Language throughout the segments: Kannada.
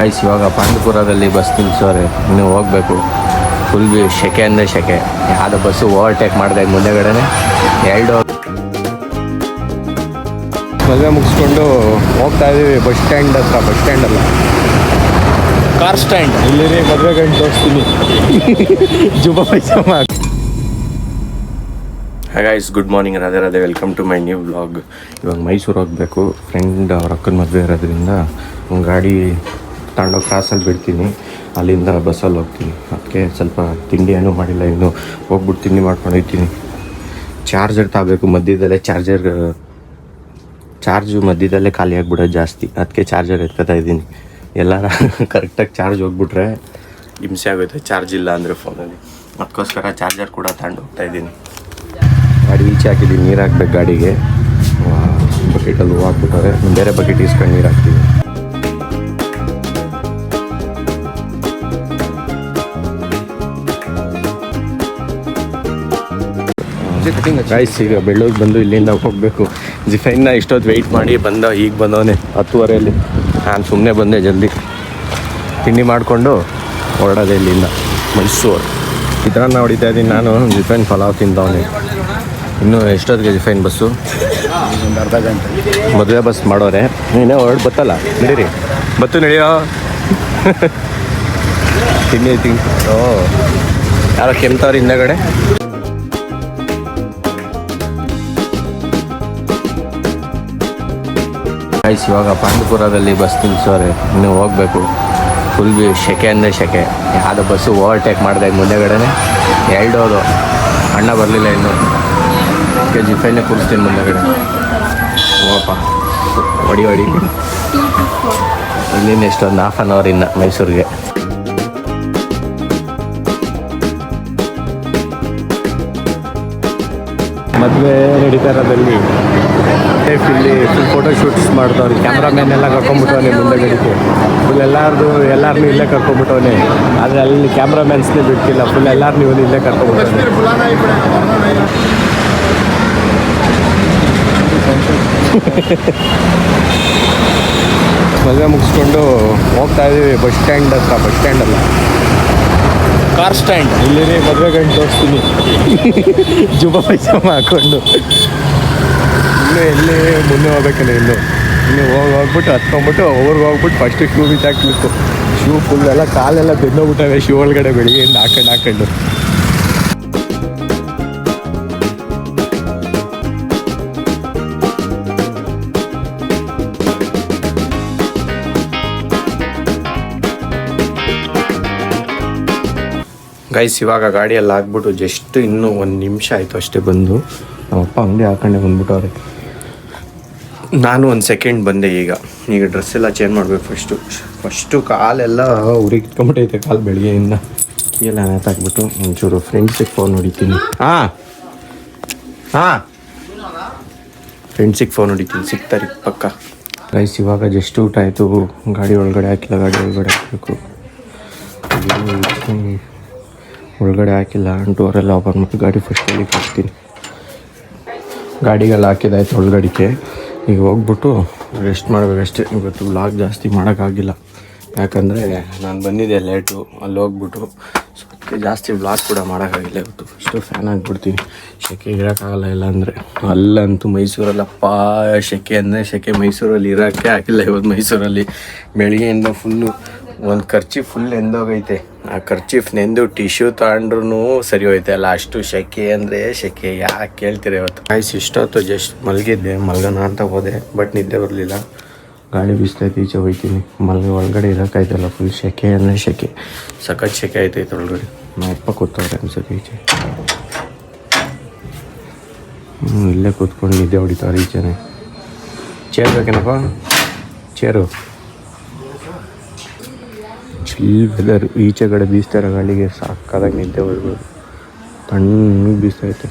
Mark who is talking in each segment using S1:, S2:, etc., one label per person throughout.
S1: ಗೈಸ್ ಇವಾಗ ಪಾಂಡುಪುರದಲ್ಲಿ ಬಸ್ ನಿಲ್ಸೋರೆ, ಇನ್ನು ಹೋಗಬೇಕು. ಫುಲ್ ಸೆಕೆ ಅಂದರೆ ಸೆಕೆ. ಯಾವುದೋ ಬಸ್ಸು ಓವರ್ಟೇಕ್ ಮಾಡಿದೆ ಮುಂದೆಗಡೆನೆ. ಎರಡು ಮದುವೆ ಮುಗಿಸ್ಕೊಂಡು ಹೋಗ್ತಾ ಇದ್ದೀವಿ ಬಸ್ ಸ್ಟ್ಯಾಂಡ್ ಹತ್ರ. ಬಸ್ ಸ್ಟ್ಯಾಂಡ್ ಅಲ್ಲ, ಕಾರ್ ಸ್ಟ್ಯಾಂಡ್. ಇಲ್ಲಿ ಮದುವೆ ಗಂಟು ತೋರಿಸ್ತೀನಿ. ಜುಬಾ ಪೈಸಮ್ಮ. Guys good morning, Radhe welcome to my new vlog. ಇವಾಗ ಮೈಸೂರು ಹೋಗಬೇಕು. ಫ್ರೆಂಡ್ ಅವ್ರ ಅಕ್ಕನ ಮದುವೆ ಇರೋದ್ರಿಂದ ಗಾಡಿ ತಗೊಂಡೋಗಿ ಕ್ರಾಸಲ್ಲಿ ಬಿಡ್ತೀನಿ, ಅಲ್ಲಿಂದ ಬಸ್ಸಲ್ಲಿ ಹೋಗ್ತೀನಿ. ಅದಕ್ಕೆ ಸ್ವಲ್ಪ ತಿಂಡಿ ಏನೂ ಮಾಡಿಲ್ಲ, ಇನ್ನು ಹೋಗ್ಬಿಟ್ಟು ತಿಂಡಿ ಮಾಡ್ಕೊಂಡು ಹೋಗ್ತೀನಿ. ಚಾರ್ಜರ್ ತಗೋಬೇಕು. ಮಧ್ಯದಲ್ಲೇ ಚಾರ್ಜು ಮಧ್ಯದಲ್ಲೇ ಖಾಲಿ ಆಗಿಬಿಡೋದು ಜಾಸ್ತಿ. ಅದಕ್ಕೆ ಚಾರ್ಜರ್ ಎತ್ಕೊತಾ ಇದ್ದೀನಿ. ಎಲ್ಲರ ಕರೆಕ್ಟಾಗಿ ಚಾರ್ಜ್ ಹೋಗ್ಬಿಟ್ರೆ ಹಿಂಸೆ ಆಗುತ್ತೆ, ಚಾರ್ಜ್ ಇಲ್ಲ ಅಂದರೆ ಫೋನಲ್ಲಿ. ಅದಕ್ಕೋಸ್ಕರ ಚಾರ್ಜರ್ ಕೂಡ ತಗೊಂಡು ಹೋಗ್ತಾ ಇದ್ದೀನಿ. ಗಾಡಿ ಈಚೆ ಹಾಕಿದ್ದೀನಿ, ನೀರು ಹಾಕ್ಬೇಕು ಗಾಡಿಗೆ. ಬಕೆಟಲ್ಲಿ ಹೂವು ಹಾಕ್ಬಿಟ್ಟವ್ರೆ, ಬೇರೆ ಬಕೆಟ್ ಇಸ್ಕೊಂಡು ನೀರು ಹಾಕ್ತೀವಿ. ಗೈಸ್ ಈಗ ಬೆಳ್ಳೂರಿಗೆ ಬಂದು ಇಲ್ಲಿಂದ ಹೋಗಬೇಕು. ಜಿಫೈನ್ನ ಇಷ್ಟೊತ್ತು ವೆಯ್ಟ್ ಮಾಡಿ ಈಗ ಬಂದವನೇ 10:30. ನಾನು ಸುಮ್ಮನೆ ಬಂದೆ, ಜಲ್ದಿ ತಿಂಡಿ ಮಾಡಿಕೊಂಡು ಹೊರಡೋದೆ ಇಲ್ಲಿಂದ ಮೈಸೂರು. ಚಿತ್ರಾನ್ನ ಹೊಡಿತಾ ಇದ್ದೀನಿ ನಾನು. ಜಿಫೈನ್ ಪಲಾವ್ ತಿಂದವನೇ. ಇನ್ನೂ ಎಷ್ಟೊತ್ತಿಗೆ ಜಿಫೈನ್ ಬಸ್ಸು? ಒಂದು ಅರ್ಧ ಗಂಟೆ. ಮದುವೆ ಬಸ್ ಮಾಡೋರೆ, ನೀನೇ ಹೊರಡು ಬತ್ತಲ್ಲ, ನಡೀರಿ ಬತ್ತು ನಡೆಯೋ. ತಿಂಡಿ ಐತಿ. ಯಾರೋ ಕೆಮ್ತವ್ರು ಹಿಂದಗಡೆ. ಗೈಸ್ ಇವಾಗ ಪಾಂಡುಪುರದಲ್ಲಿ ಬಸ್ ನಿಲ್ಸೋರೆ, ಇನ್ನು ಹೋಗಬೇಕು. ಫುಲ್ ಸೆಕೆ ಅಂದರೆ ಸೆಕೆ. ಯಾವುದೋ ಬಸ್ಸು ಓವರ್ಟೇಕ್ ಮಾಡಿದೆ ಮುಂದೆಗಡೆನೆ. ಎರಡು ಅಣ್ಣ ಬರಲಿಲ್ಲ ಇನ್ನು. ಜಿಫೈನೇ ಕೂರಿಸ್ತೀನಿ ಮುಂದೆಗಡೆ. ಹೋಗಪ್ಪ, ಹೊಡಿ ಇಲ್ಲಿಂದ ಎಷ್ಟೊಂದು ½ ಅನ್ ಅವರ್ ಇನ್ನು ಮೈಸೂರಿಗೆ. ಮದುವೆ ನಡೀತಾ ಇರೋದಲ್ಲಿ ಇಲ್ಲಿ ಫುಲ್ ಫೋಟೋ ಶೂಟ್ಸ್ ಮಾಡ್ತವ್ರೆ. ಕ್ಯಾಮ್ರಾಮ್ಯಾನ್ ಎಲ್ಲ ಕರ್ಕೊಂಡ್ಬಿಟ್ಟವನೆ ಮುಂದೆಗಡಿಗೆ. ಫುಲ್ ಎಲ್ಲರನ್ನೂ ಇಲ್ಲೇ ಕರ್ಕೊಂಡ್ಬಿಟ್ಟವನೆ. ಆದರೆ ಅಲ್ಲಿ ಕ್ಯಾಮ್ರಾಮ್ಯಾನ್ಸ್ನೇ ಬಿಡ್ತಿಲ್ಲ, ಫುಲ್ ಎಲ್ಲರನ್ನೂ ಇವನು ಇಲ್ಲೇ ಕರ್ಕೊಂಡ್ಬಿಟ್ಟವನೆ. ಮದುವೆ ಮುಗಿಸ್ಕೊಂಡು ಹೋಗ್ತಾ ಇದ್ದೀವಿ ಬಸ್ ಸ್ಟ್ಯಾಂಡ್ ಹತ್ರ. ಬಸ್ ಸ್ಟ್ಯಾಂಡ್ ಅಲ್ಲ, ಕಾರ್ ಸ್ಟ್ಯಾಂಡ್. ಇಲ್ಲಿ ಮದುವೆ ಗಂಟು ತೋರಿಸ್ತೀನಿ. ಜುಬಾ ಪೈಸಮ್ಮ ಹಾಕ್ಕೊಂಡು ಇನ್ನೂ ಎಲ್ಲಿ ಮುಂದೆ ಹೋಗ್ಬೇಕಲ್ಲ. ಇನ್ನು ಹೋಗ್ಬಿಟ್ಟು ಹತ್ಕೊಂಡ್ಬಿಟ್ಟು ಊರಿಗೆ ಹೋಗ್ಬಿಟ್ಟು ಫಸ್ಟು ಶೂ ಬಿಚ್ಚಾಕ್ಬೇಕು. ಶೂ ಫುಲ್ ಎಲ್ಲ ಕಾಲೆಲ್ಲ ಬೆನ್ನೋಗ್ಬಿಟ್ಟವೆ ಶೂ ಒಳಗಡೆ ಬೆಳಿಗ್ಗೆಯಿಂದ ಹಾಕೊಂಡು. ಗೈಸ್ ಇವಾಗ ಗಾಡಿಯಲ್ಲಿ ಹಾಕ್ಬಿಟ್ಟು ಜಸ್ಟ್ ಇನ್ನೂ 1 ನಿಮಿಷ ಆಯಿತು ಅಷ್ಟೇ ಬಂದು. ನಮ್ಮಪ್ಪ ಅಂಗಡಿ ಹಾಕೊಂಡೆ ಬಂದ್ಬಿಟ್ಟವ್ರೆ. ನಾನು 1 ಸೆಕೆಂಡ್ ಬಂದೆ. ಈಗ ಡ್ರೆಸ್ ಎಲ್ಲ ಚೇಂಜ್ ಮಾಡಬೇಕು. ಫಸ್ಟು ಕಾಲೆಲ್ಲ ಉರಿಗೆ ಇಟ್ಕೊಂಬಿಟ್ಟೈತೆ. ಕಾಲು ಬೆಳಗ್ಗೆಯಿಂದ ಕೀಯೆಲ್ಲ ನೇತಾಕ್ಬಿಟ್ಟು ಒಂಚೂರು ಫ್ರೆಂಡ್ಸಿಗೆ ಫೋನ್ ಹೊಡಿತೀನಿ. ಫ್ರೆಂಡ್ಸಿಗೆ ಫೋನ್ ಹೊಡಿತೀನಿ, ಸಿಗ್ತಾರೆ ಪಕ್ಕ. ಗೈಸ್ ಇವಾಗ ಜಸ್ಟ್ ಊಟ ಆಯಿತು. ಗಾಡಿ ಒಳಗಡೆ ಹಾಕಿಲ್ಲ, ಗಾಡಿ ಒಳಗಡೆ ಹಾಕಬೇಕು. ಒಳಗಡೆ ಹಾಕಿಲ್ಲ. ಡೋರೆಲ್ಲ ಓಪನ್ ಮಾಡಿ ಗಾಡಿ ಫಸ್ಟಲ್ಲಿ ಹಾಕ್ತೀನಿ. ಗಾಡಿಗೆಲ್ಲ ಹಾಕಿದಾಯ್ತು ಒಳಗಡಿಕೆ. ಈಗ ಹೋಗ್ಬಿಟ್ಟು ರೆಸ್ಟ್ ಮಾಡಬೇಕಷ್ಟೇ. ಇವತ್ತು ವ್ಲಾಗ್ ಜಾಸ್ತಿ ಮಾಡೋಕ್ಕಾಗಿಲ್ಲ, ಯಾಕಂದರೆ ನಾನು ಬಂದಿದ್ದೆ ಲೇಟು. ಅಲ್ಲಿ ಹೋಗ್ಬಿಟ್ಟು ಸೊ ಜಾಸ್ತಿ ವ್ಲಾಗ್ ಕೂಡ ಮಾಡೋಕ್ಕಾಗಿಲ್ಲ ಇವತ್ತು. ಫಸ್ಟು ಫ್ಯಾನ್ ಆಗಿಬಿಡ್ತೀನಿ, ಸೆಕೆ ಇರೋಕ್ಕಾಗಲ್ಲ. ಇಲ್ಲಾಂದರೆ ಅಲ್ಲಂತೂ ಮೈಸೂರಲ್ಲಪ್ಪ ಸೆಕೆ ಅಂದರೆ ಸೆಕೆ. ಮೈಸೂರಲ್ಲಿ ಇರೋಕ್ಕೆ ಆಗಿಲ್ಲ ಇವತ್ತು. ಮೈಸೂರಲ್ಲಿ ಬೆಳಗ್ಗೆಯಿಂದ ಫುಲ್ಲು ಒಂದು ಖರ್ಚಿ ಫುಲ್ ಎಂದೋಗೈತೆ. ಆ ಖರ್ಚೀಫ್ ನೆಂದು ಟಿಶ್ಯೂ ತಗೊಂಡ್ರೂ ಸರಿ ಹೋಯ್ತೆ ಅಲ್ಲ, ಅಷ್ಟು ಸೆಕೆ ಅಂದರೆ ಸೆಕೆ. ಯಾಕೆ ಕೇಳ್ತೀರ ಇವತ್ತು? ಗೈಸ್ ಇಷ್ಟೊತ್ತು ಜಸ್ಟ್ ಮಲಗಿದ್ದೆ, ಮಲ್ಗೋಣ ಅಂತ ಹೋದೆ, ಬಟ್ ನಿದ್ದೆ ಬರಲಿಲ್ಲ. ಗಾಳಿ ಬೀಸ್ತೈತೆ, ಈಚೆ ಹೋಗ್ತೀನಿ. ಒಳಗಡೆ ಇರೋಕ್ಕಾಯ್ತಲ್ಲ, ಫುಲ್ ಸೆಕೆ ಅಂದರೆ ಸೆಕೆ. ಸಖತ್ ಸೆಕೆ ಆಯ್ತೈತೆ ಒಳಗಡೆ. ನಮ್ಮ ಅಪ್ಪ ಕೂತವ್ರೆ ಅನ್ಸುತ್ತೆ ಈಚೆ. ಇಲ್ಲೇ ಕೂತ್ಕೊಂಡು ನಿದ್ದೆ ಹೊಡಿತಾವ್ರೆ ಈಚೆನೆ. ಚೇರ್ ಬೇಕೇನಪ್ಪ? ಚೇರು. Chill weather. ಈಚೆ ಕಡೆ ಬೀಸ್ತಾ ಇರೋ ಗಾಳಿಗೆ ಸಾಕಾದಾಗ ನಿದ್ದೆ ಬರ್ಬೋದು. ತಣ್ಣಗೆ ಬೀಸ್ತೈತೆ.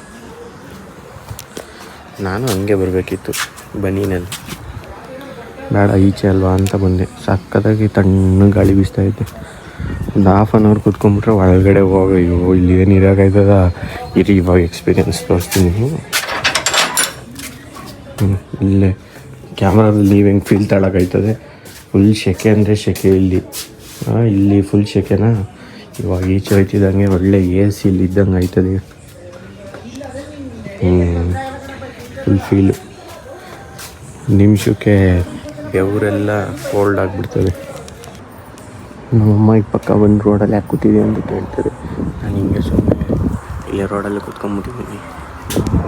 S1: ನಾನು ಹಂಗೆ ಬರಬೇಕಿತ್ತು ಬನ್ನಿನಲ್ಲಿ, ಬೇಡ ಈಚೆ ಅಲ್ವಾ ಅಂತ ಬಂದೆ. ಸಾಕಾದಾಗಿ ತಣ್ಣಗೆ ಗಾಳಿ ಬೀಸ್ತೈತೆ. ಒಂದು ½ ಅನ್ ಅವರ್ ಕೂತ್ಕೊಂಡ್ಬಿಟ್ರೆ ಒಳಗಡೆ ಹೋಗೋ ಇಲ್ಲಿ ಏನು ಇರೋಕ್ಕಾಯ್ತದ. ಇವಾಗ ಎಕ್ಸ್ಪೀರಿಯನ್ಸ್ ತೋರಿಸ್ತೀನಿ. ಇಲ್ಲೇ ಕ್ಯಾಮ್ರಾದಲ್ಲಿ ನೀವು ಹೆಂಗೆ ಫೀಲ್ ತಗೊಳಕಾಯ್ತದೆ ಫುಲ್ ಸೆಕೆ ಅಂದರೆ ಸೆಕೆ ಇಲ್ಲಿ. ಇಲ್ಲಿ ಫುಲ್ ಸೆಕೆನಾ. ಇವಾಗ ಈಚೆ ಹೋಯ್ತಿದ್ದಂಗೆ ಒಳ್ಳೆ ಎ ಸಿ ಇಲ್ಲಿ ಇದ್ದಂಗೆ ಆಯ್ತದೆ. Full feel. ನಿಮಿಷಕ್ಕೆ ಬೆವರೆಲ್ಲ ಕೋಲ್ಡ್ ಆಗಿಬಿಡ್ತದೆ. ನಮ್ಮಮ್ಮ ಈಗ ಪಕ್ಕ ಬಂದು ರೋಡಲ್ಲಿ ಯಾಕೆ ಕೂತಿದ್ದೀವಿ ಅಂತ ಕೇಳ್ತಾರೆ. ನಾನು ಹಿಂಗೆ ಸುಮ್ಮನೆ ಇಲ್ಲೇ ರೋಡಲ್ಲಿ ಕೂತ್ಕೊಂಡ್ಬಿಟ್ಟಿದ್ದೀನಿ.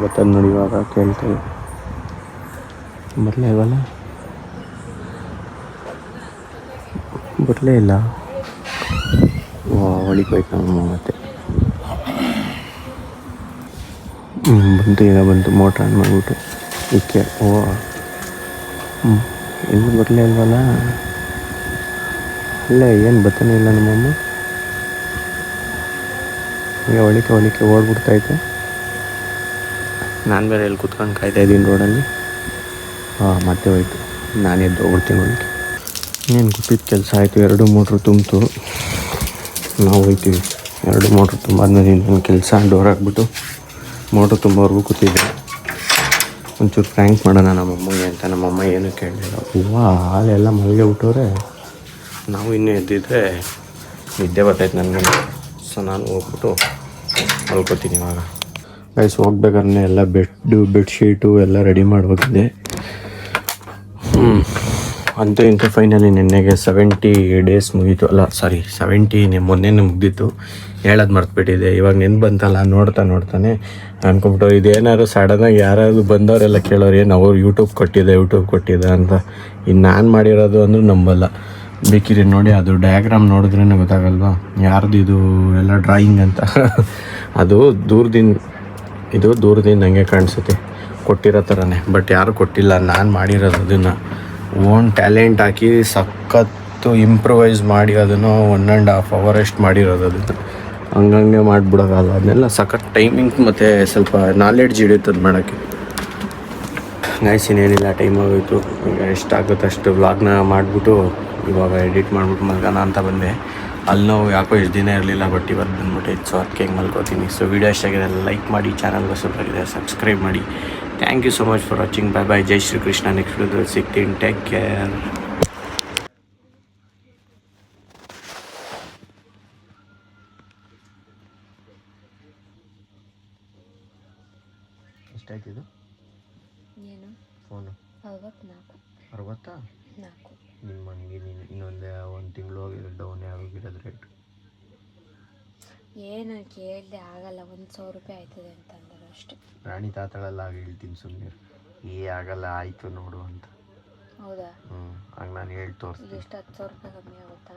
S1: ಬರ್ತದೆ ನೋಡಿ ಇವಾಗ ಕೇಳ್ತೇವೆ. ಬರಲೇ ಇಲ್ವಲ್ಲ, ಬರಲೇ ಇಲ್ಲ. ಒಳಗೆ ಹೋಯ್ತು ನಮ್ಮಮ್ಮ ಮತ್ತೆ. ಬಂತು, ಈಗ ಬಂತು. ಮೋಟ್ರ್ ಆನ್ ಮಾಡಿಬಿಟ್ಟು ಇಕ್ಕೆ ಎಲ್ಲೂ ಬರಲೇ ಇಲ್ವಲ್ಲ. ಇಲ್ಲ, ಏನು ಬರ್ತಾನೆ ಇಲ್ಲ ನಮ್ಮಮ್ಮ. ಈಗ ಒಳಿಕೆ ಓಡ್ಬಿಡ್ತೈತೆ. ನಾನು ಬೇರೆ ಎಲ್ಲಿ ಕೂತ್ಕೊಂಡು ಕಾಯ್ತಾಯಿದ್ದೀನಿ ರೋಡಲ್ಲಿ. ಮತ್ತೆ ಹೋಯ್ತು. ನಾನು ಎದ್ದು ಹೋಗ್ಬಿಡ್ತೀನಿ ಒಳಗೆ. ಏನು ಗೊತ್ತಿದ್ದು ಕೆಲಸ ಆಯಿತು. 2 ಮೋಟ್ರು ತುಂಬಿತು. ನಾವು ಹೋಯ್ತೀವಿ. 2 ಮೋಟ್ರು ತುಂಬಾದ್ಮೇಲೆ ನನ್ನ ಕೆಲಸ ಡೋರ್ ಹಾಕ್ಬಿಟ್ಟು ಮೋಟ್ರು ತುಂಬೋವರೆಗೂ ಕೂತಿದ್ದೆ. ಒಂಚೂರು ಫ್ರ್ಯಾಂಕ್ ಮಾಡೋಣ ನಮ್ಮಮ್ಮಗೆ ಅಂತ. ನಮ್ಮಮ್ಮ ಏನೂ ಕೇಳಲಿಲ್ಲ. ಹಾಲೆಲ್ಲ ಮಲ್ಗೆ ಬಿಟ್ಟವ್ರೆ. ನಾವು ಇನ್ನೂ ಎದ್ದಿದ್ರೆ ನಿದ್ದೆ ಬರ್ತೈತೆ ನನಗೆ. ಸೊ ನಾನು ಹೋಗ್ಬಿಟ್ಟು ಮಲ್ಕೋತೀನಿ ಇವಾಗ. ಗೈಸ್, ಹೋಗ್ಬೇಕಾದ್ರೆ ಎಲ್ಲ ಬೆಡ್ಶೀಟು ಎಲ್ಲ ರೆಡಿ ಮಾಡ್ಬೇಕಿದೆ. ಅಂತೂ ಇಂತೂ ಫೈನಲಿ ನಿನ್ನೆಗೆ 70 ಡೇಸ್ ಮುಗೀತು. ಅಲ್ಲ ಸಾರಿ 70 ಮೊನ್ನೆ ಮುಗ್ದಿತ್ತು. ಹೇಳೋದು ಮರ್ತುಬಿಟ್ಟಿದೆ. ಇವಾಗ ನೆನ್ಪು ಬಂತಲ್ಲ, ನೋಡ್ತಾನೆ ಅನ್ಕೊಂಬಿಟ್ಟು ಇದೇನಾದ್ರು ಸಡನ್ನಾಗಿ ಯಾರಾದ್ರು ಬಂದವರೆಲ್ಲ ಕೇಳೋರು, ಏನು ಅವ್ರು ಯೂಟ್ಯೂಬ್ ಕೊಟ್ಟಿದೆ ಅಂತ. ಇನ್ನು ನಾನು ಮಾಡಿರೋದು ಅಂದರೂ ನಂಬಲ್ಲ. ಬೇಕಿದ್ರೆ ನೋಡಿ, ಅದು ಡಯಾಗ್ರಾಮ್ ನೋಡಿದ್ರೇ ಗೊತ್ತಾಗಲ್ವಾ ಯಾರ್ದು ಇದು ಎಲ್ಲ ಡ್ರಾಯಿಂಗ್ ಅಂತ. ಅದು ದೂರದಿಂದ ಹಂಗೆ ಕಾಣಿಸುತ್ತೆ, ಕೊಟ್ಟಿರೋ ಥರನೇ. ಬಟ್ ಯಾರೂ ಕೊಟ್ಟಿಲ್ಲ, ನಾನು ಮಾಡಿರೋದು ಅದನ್ನು ಓನ್ ಟ್ಯಾಲೆಂಟ್ ಹಾಕಿ ಸಖತ್ತು ಇಂಪ್ರೂವೈಸ್ ಮಾಡಿ ಅದನ್ನು 1.5 hour ಅಷ್ಟು ಮಾಡಿರೋದು. ಅದನ್ನು ಹಂಗಂಗೆ ಮಾಡಿಬಿಡೋಕ್ಕಲ್ಲ. ಅದನ್ನೆಲ್ಲ ಸಖತ್ ಟೈಮಿಂಗ್ ಮತ್ತು ಸ್ವಲ್ಪ ನಾಲೆಡ್ಜ್ ಹಿಡಿಯುತ್ತದೆ ಮಾಡೋಕ್ಕೆ. ಗೈಸ್, ಇನ್ನೇನಿಲ್ಲ, ಟೈಮ್ ಆಗೋಯಿತು. ಈಗ ಎಷ್ಟಾಗುತ್ತೆ ಅಷ್ಟು ವ್ಲಾಗ್ನ ಮಾಡಿಬಿಟ್ಟು ಇವಾಗ ಎಡಿಟ್ ಮಾಡಿಬಿಟ್ಟು ಮಲ್ಗೋಣ ಅಂತ ಬಂದೆ. ಅಲ್ಲಿ ನಾವು ಯಾಕೋ ಎಷ್ಟು ದಿನ ಇರಲಿಲ್ಲ, ಬಟ್ ಇವತ್ತು ಬಂದ್ಬಿಟ್ಟು ಸೊ ಅದಕ್ಕೆ ಹೆಂಗೆ ಮಲ್ಕೋತೀನಿ. ಸೊ ವೀಡಿಯೋ ಎಷ್ಟಾಗಿದೆ ಲೈಕ್ ಮಾಡಿ, ಚಾನಲ್ಗೆ ಸಬ್ಸ್ಕ್ರೈಬ್ ಸಬ್ಸ್ಕ್ರೈಬ್ ಮಾಡಿ. Thank you so much for watching. Bye. ಜೈ ಶ್ರೀ ಕೃಷ್ಣ. ನೆಕ್ಸ್ಟ್ ವಿಡಿಯೋದಲ್ಲಿ ಸಿಗ್ತೀನಿ. Take care. ಎಷ್ಟಾಯ್ತಿದು
S2: ಏನು
S1: ಫೋನು?
S2: 64.
S1: ನಿಮ್ಮ ಹಂಗೆ ಇನ್ನೊಂದು 1 ತಿಂಗಳು ಹೋಗಿರೋ ಡೌನ್ ಆಗೋಗಿರೋದು ರೇಟ್.
S2: ಏನು ಕೇಳಿದೆ ಆಗಲ್ಲ. 1,000 ರೂಪಾಯಿ ಆಯ್ತದೆ ಅಂತ ಅಂದರು ಅಷ್ಟೇ.
S1: ರಾಣಿ ತಾತಳೆಲ್ಲ ಆಗ ಹೇಳ್ತೀನಿ ಸುಮ್ಮನೆ. ಆಗಲ್ಲ, ಆಯಿತು ನೋಡು ಅಂತ.
S2: ಹೌದಾ?
S1: ಆಗ ನಾನು ಹೇಳಿ ತೋರಿಸ್ತೀನಿ.
S2: ಎಷ್ಟು 10,000 ರೂಪಾಯಿ ಕಮ್ಮಿ ಆಗುತ್ತಾ?